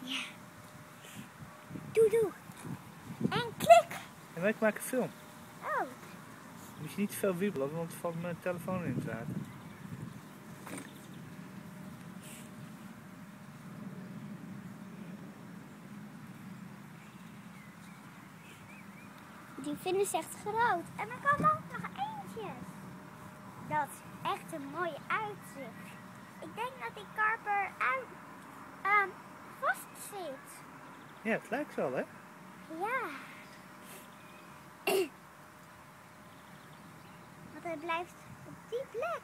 Ja. Doe. En klik. En ik maak een film. Oh. Moet je niet te veel wiebelen, want dan valt mijn telefoon in het water. Die vinden ze echt groot. En er komen ook nog eentje. Dat is echt een mooie uitzicht. Ik denk dat die karper vast zit. Ja, het lijkt wel, hè? Ja. Want hij blijft op die plek.